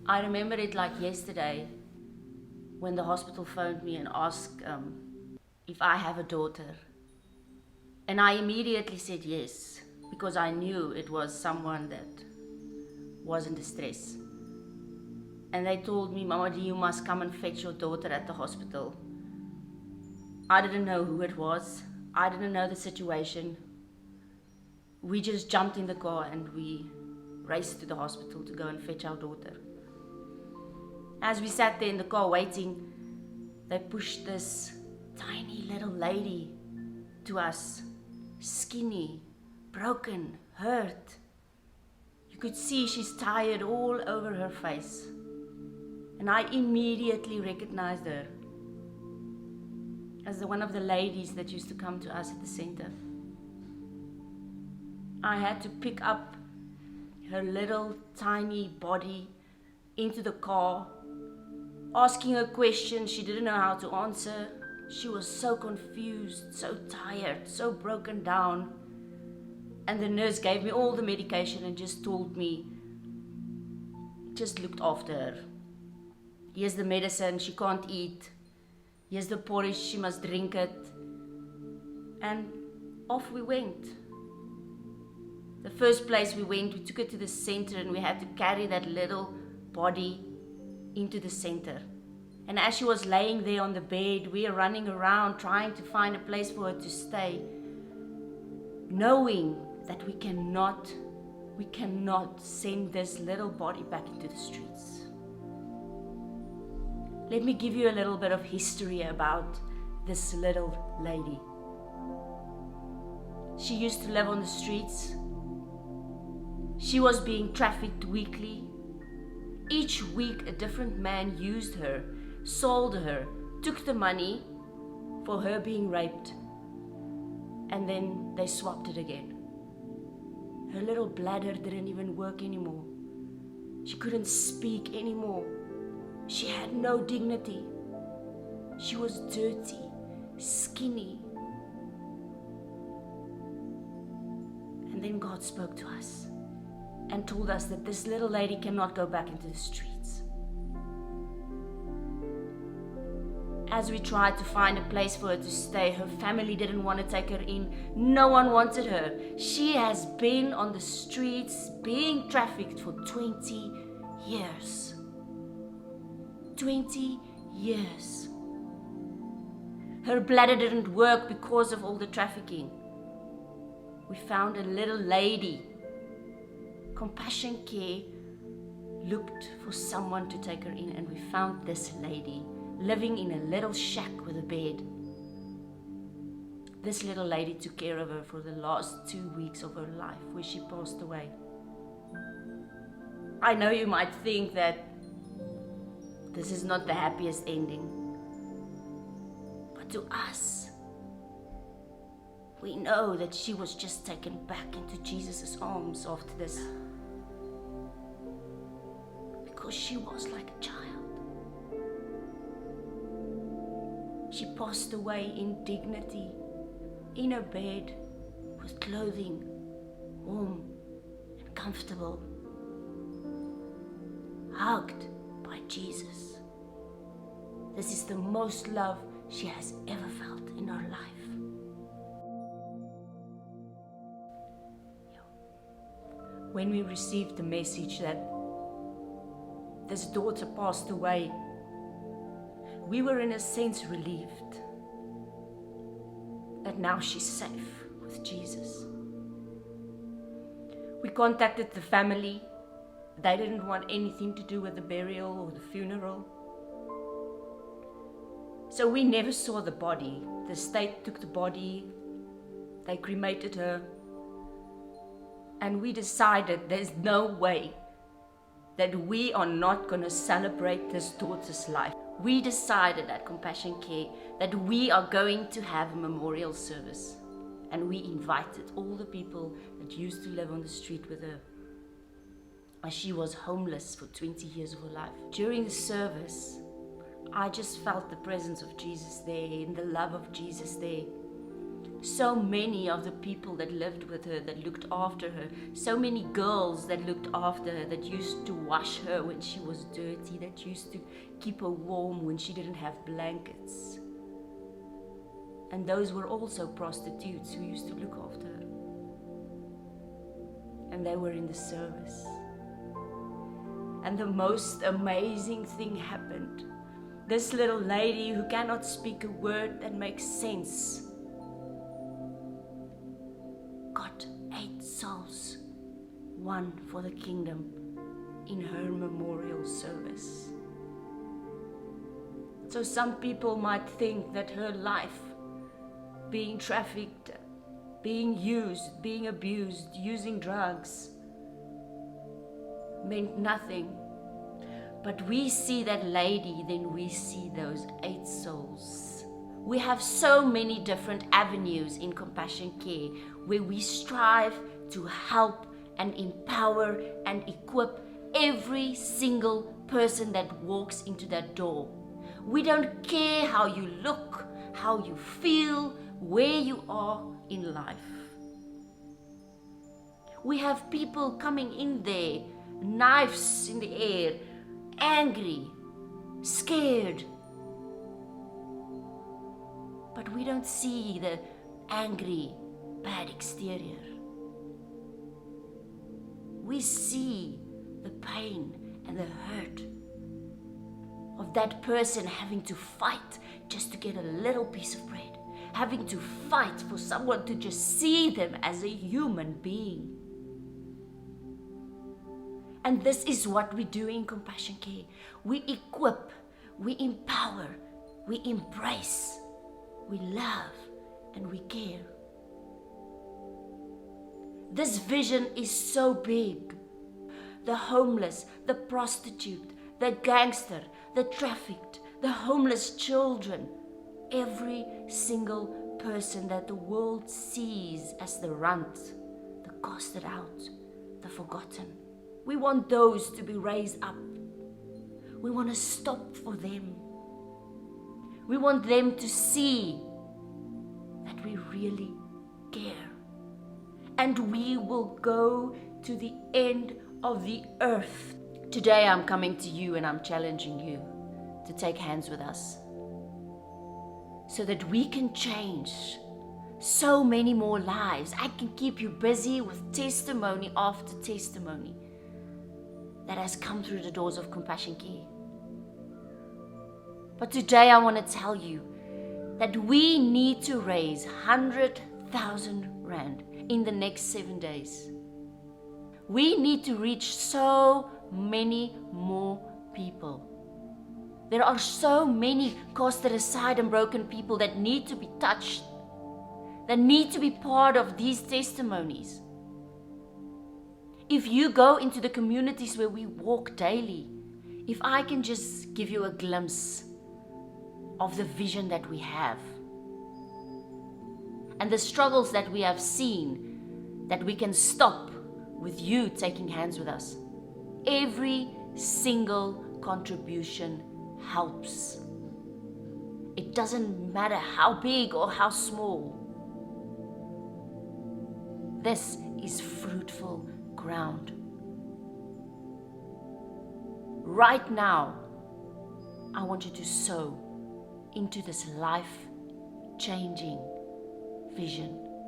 I remember it like yesterday when the hospital phoned me and asked if I have a daughter. And I immediately said yes, because I knew it was someone that was in distress. And they told me, Mama, you must come and fetch your daughter at the hospital. I didn't know who it was. I didn't know the situation. We just jumped in the car and we raced to the hospital to go and fetch our daughter. As we sat there in the car waiting, they pushed this tiny little lady to us. Skinny, broken, hurt. You could see she's tired all over her face. And I immediately recognized her as one of the ladies that used to come to us at the center. I had to pick up her little tiny body into the car, asking her questions she didn't know how to answer. She was so confused, so tired, so broken down. And the nurse gave me all the medication and just told me, just looked after her. Here's the medicine, she can't eat. Here's the porridge, she must drink it. And off we went. The first place we went, we took her to the center and we had to carry that little body into the center. And as she was laying there on the bed, we are running around trying to find a place for her to stay, knowing that we cannot send this little body back into the streets. Let me give you a little bit of history about this little lady. She used to live on the streets. She was being trafficked weekly. Each week a different man used her, sold her, took the money for her being raped, and then they swapped it again. Her little bladder didn't even work anymore. She couldn't speak anymore. She had no dignity. She was dirty, skinny. And then God spoke to us and told us that this little lady cannot go back into the streets. As we tried to find a place for her to stay, her family didn't want to take her in. No one wanted her. She has been on the streets being trafficked for 20 years. 20 years. Her bladder didn't work because of all the trafficking. We found a little lady. Compassion Care looked for someone to take her in, and we found this lady living in a little shack with a bed. This little lady took care of her for the last 2 weeks of her life, where she passed away. I know you might think that this is not the happiest ending, but to us, we know that she was just taken back into Jesus' arms after this, because she was like a child. She passed away in dignity, in a bed, with clothing, warm and comfortable, hugged by Jesus. This is the most love she has ever felt in her life. When we received the message that this daughter passed away, we were in a sense relieved that now she's safe with Jesus. We contacted the family. They didn't want anything to do with the burial or the funeral. So we never saw the body. The state took the body, they cremated her, and we decided there's no way that we are not going to celebrate this daughter's life. We decided at Compassion Care that we are going to have a memorial service, and we invited all the people that used to live on the street with her, as she was homeless for 20 years of her life. During the service, I just felt the presence of Jesus there and the love of Jesus there. So many of the people that lived with her, that looked after her, so many girls that looked after her, that used to wash her when she was dirty, that used to keep her warm when she didn't have blankets. And those were also prostitutes who used to look after her. And they were in the service. And the most amazing thing happened. This little lady who cannot speak a word that makes sense got 8 souls, one for the kingdom, in her memorial service. So some people might think that her life, being trafficked, being used, being abused, using drugs, meant nothing. But we see that lady, then we see those 8 souls. We have so many different avenues in compassion care where we strive to help and empower and equip every single person that walks into that door. We don't care how you look, how you feel, where you are in life. We have people coming in there, knives in the air, angry, scared. But we don't see the angry, bad exterior. We see the pain and the hurt of that person having to fight just to get a little piece of bread, having to fight for someone to just see them as a human being. And this is what we do in compassion care. We equip, we empower, we embrace, we love, and we care. This vision is so big. The homeless, the prostitute, the gangster, the trafficked, the homeless children, every single person that the world sees as the runt, the casted out, the forgotten. We want those to be raised up. We want to stop for them. We want them to see that we really care. And we will go to the end of the earth. Today I'm coming to you and I'm challenging you to take hands with us so that we can change so many more lives. I can keep you busy with testimony after testimony that has come through the doors of compassion care. But today I want to tell you that we need to raise 100,000 Rand in the next 7 days. We need to reach so many more people. There are so many casted aside and broken people that need to be touched, that need to be part of these testimonies. If you go into the communities where we walk daily, if I can just give you a glimpse of the vision that we have and the struggles that we have seen, that we can stop with you taking hands with us. Every single contribution helps. It doesn't matter how big or how small. This is fruitful ground. Right now, I want you to sow into this life-changing vision.